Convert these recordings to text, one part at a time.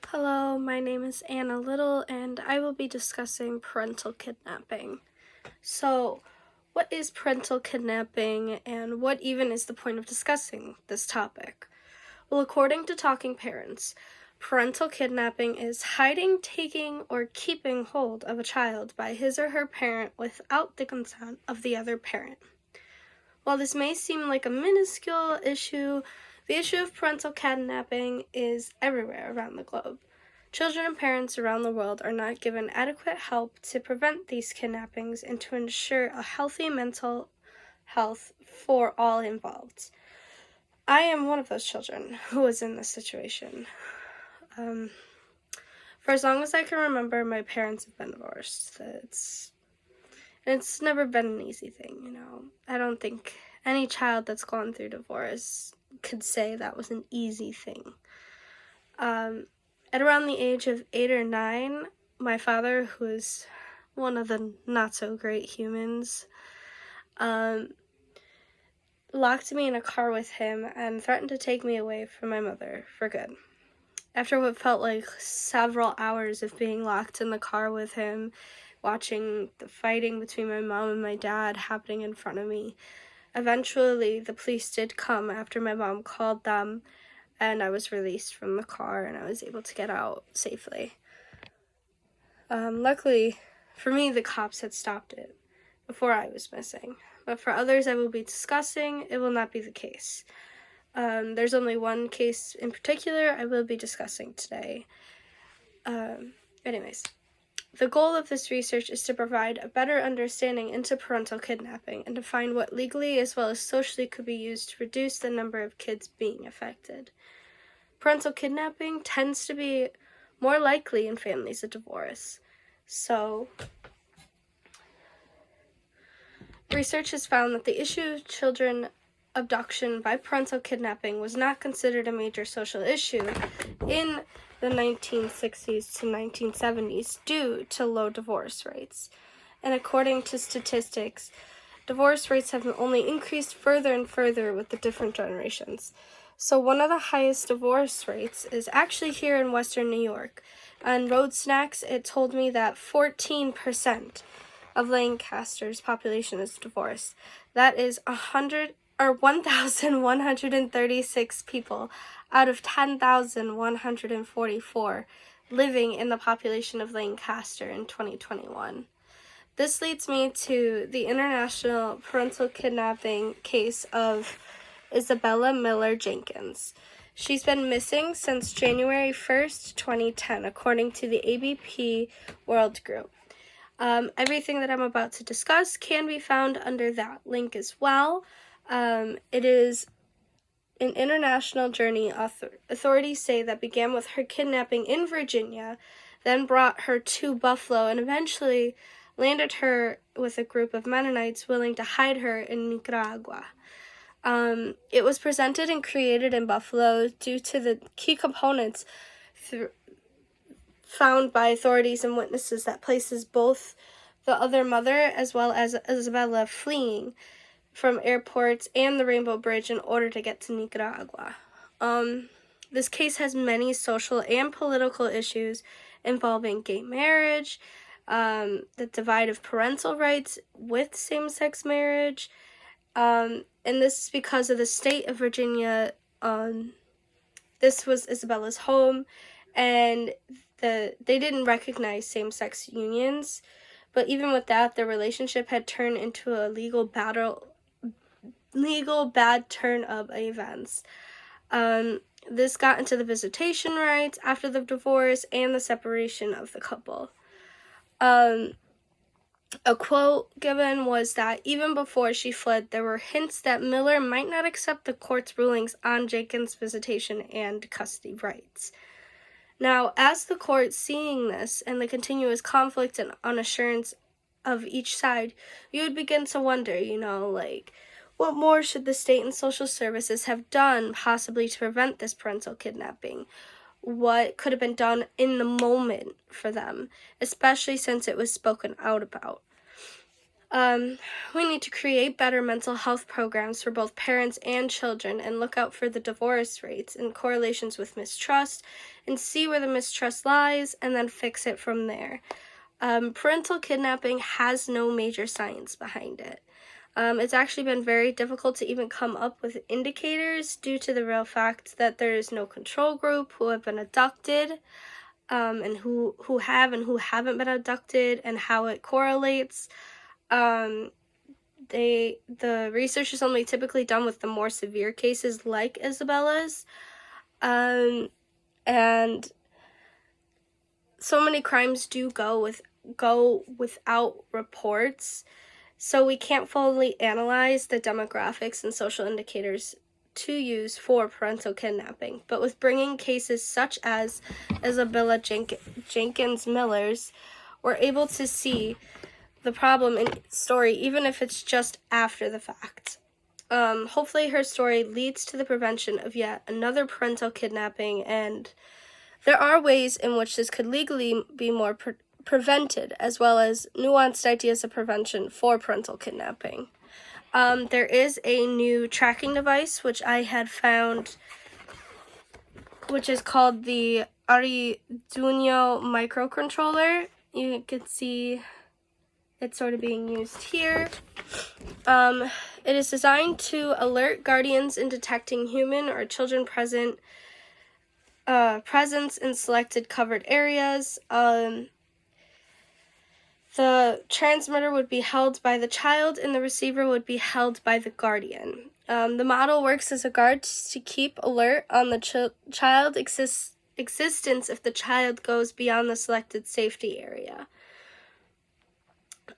Hello, my name is Anna Little, and I will be discussing parental kidnapping. So, what is parental kidnapping, and what even is the point of discussing this topic? Well, according to Talking Parents, parental kidnapping is hiding, taking, or keeping hold of a child by his or her parent without the consent of the other parent. While this may seem like a minuscule issue, the issue of parental kidnapping is everywhere around the globe. Children and parents around the world are not given adequate help to prevent these kidnappings and to ensure a healthy mental health for all involved. I am one of those children who was in this situation. For as long as I can remember, my parents have been divorced. It's never been an easy thing, I don't think any child that's gone through divorce could say that was an easy thing. At around the age of 8 or 9, my father, who is one of the not-so-great humans, locked me in a car with him and threatened to take me away from my mother for good. After what felt like several hours of being locked in the car with him, watching the fighting between my mom and my dad happening in front of me, eventually the police did come after my mom called them, and I was released from the car and I was able to get out safely. Luckily for me, the cops had stopped it before I was missing, but for others I will be discussing, it will not be the case. There's only one case in particular I will be discussing today. Anyways, the goal of this research is to provide a better understanding into parental kidnapping and to find what legally as well as socially could be used to reduce the number of kids being affected. Parental kidnapping tends to be more likely in families of divorce. So, research has found that the issue of children abduction by parental kidnapping was not considered a major social issue in the 1960s to 1970s due to low divorce rates. And according to statistics, divorce rates have only increased further and further with the different generations. So one of the highest divorce rates is actually here in Western New York. On Road Snacks, it told me that 14% of Lancaster's population is divorced. That is 1,136 people out of 10,144 living in the population of Lancaster in 2021. This leads me to the international parental kidnapping case of Isabella Miller Jenkins. She's been missing since January 1st, 2010, according to the ABP World Group. Everything that I'm about to discuss can be found under that link as well. It is an international journey authorities say that began with her kidnapping in Virginia, then brought her to Buffalo, and eventually landed her with a group of Mennonites willing to hide her in Nicaragua. It was presented and created in Buffalo due to the key components found by authorities and witnesses that places both the other mother as well as Isabella fleeing from airports and the Rainbow Bridge in order to get to Nicaragua. This case has many social and political issues involving gay marriage, the divide of parental rights with same-sex marriage, and this is because of the state of Virginia. This was Isabella's home, and they didn't recognize same-sex unions, but even with that, their relationship had turned into a legal bad turn of events. This got into the visitation rights after the divorce and the separation of the couple. A quote given was that even before she fled, there were hints that Miller might not accept the court's rulings on Jenkins' visitation and custody rights. Now, as the court seeing this and the continuous conflict and unassurance of each side, you would begin to wonder, what more should the state and social services have done possibly to prevent this parental kidnapping? What could have been done in the moment for them, especially since it was spoken out about? We need to create better mental health programs for both parents and children and look out for the divorce rates and correlations with mistrust and see where the mistrust lies and then fix it from there. Parental kidnapping has no major science behind it. It's actually been very difficult to even come up with indicators due to the real fact that there is no control group who have been abducted, and who have and who haven't been abducted and how it correlates. The research is only typically done with the more severe cases like Isabella's, and so many crimes do go without reports, so we can't fully analyze the demographics and social indicators to use for parental kidnapping. But with bringing cases such as Isabella Jenkins Miller's, we're able to see the problem in story, even if it's just after the fact. Hopefully her story leads to the prevention of yet another parental kidnapping, and there are ways in which this could legally be more prevented, as well as nuanced ideas of prevention for parental kidnapping. There is a new tracking device which I had found, which is called the Arduino microcontroller. You can see it's sort of being used here. It is designed to alert guardians in detecting human or children presence in selected covered areas. The transmitter would be held by the child and the receiver would be held by the guardian. The model works as a guard to keep alert on the child existence if the child goes beyond the selected safety area.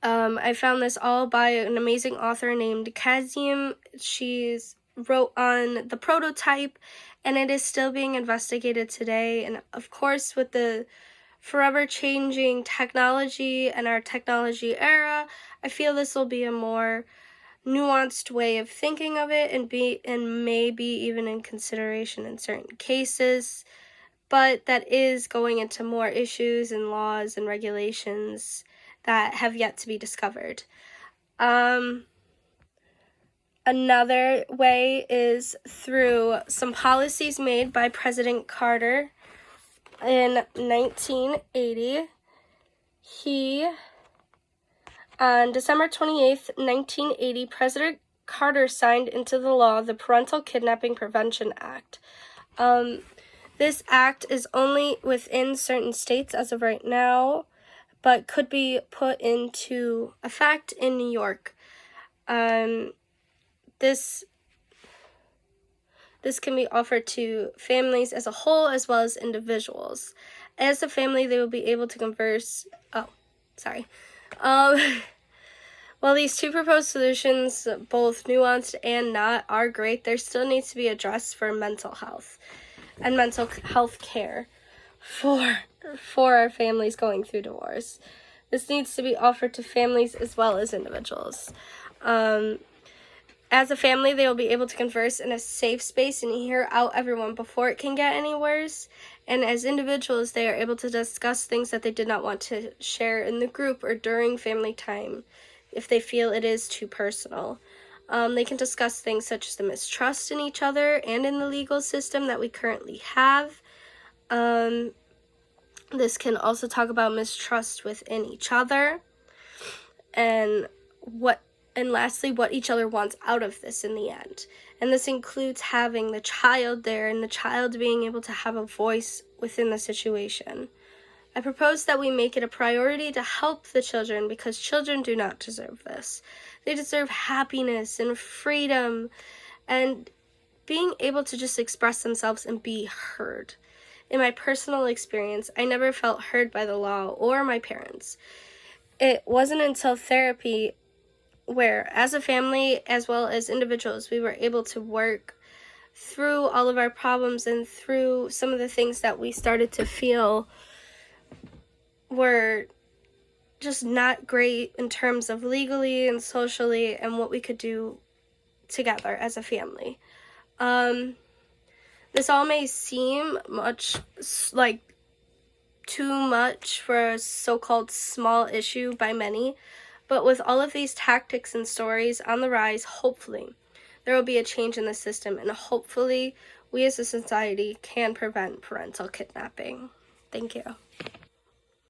I found this all by an amazing author named Kazim. She's wrote on the prototype, and it is still being investigated today. And of course, with the forever changing technology and our technology era, I feel this will be a more nuanced way of thinking of it and maybe even in consideration in certain cases. But that is going into more issues and laws and regulations that have yet to be discovered. Another way is through some policies made by President Carter in 1980. On December 28th, 1980, President Carter signed into the law the Parental Kidnapping Prevention Act. This act is only within certain states as of right now, but could be put into effect in New York. This can be offered to families as a whole as well as individuals. As a family, they will be able to converse. While these two proposed solutions, both nuanced and not, are great, there still needs to be addressed for mental health and mental health care for our families going through divorce. This needs to be offered to families as well as individuals. As a family, they will be able to converse in a safe space and hear out everyone before it can get any worse. And as individuals, they are able to discuss things that they did not want to share in the group or during family time if they feel it is too personal. They can discuss things such as the mistrust in each other and in the legal system that we currently have. This can also talk about mistrust within each other and lastly, what each other wants out of this in the end. And this includes having the child there and the child being able to have a voice within the situation. I propose that we make it a priority to help the children because children do not deserve this. They deserve happiness and freedom and being able to just express themselves and be heard. In my personal experience, I never felt heard by the law or my parents. It wasn't until therapy where, as a family as well as individuals, we were able to work through all of our problems and through some of the things that we started to feel were just not great in terms of legally and socially and what we could do together as a family. This all may seem too much for a so-called small issue by many, But with all of these tactics and stories on the rise, hopefully, there will be a change in the system, and hopefully we as a society can prevent parental kidnapping. Thank you.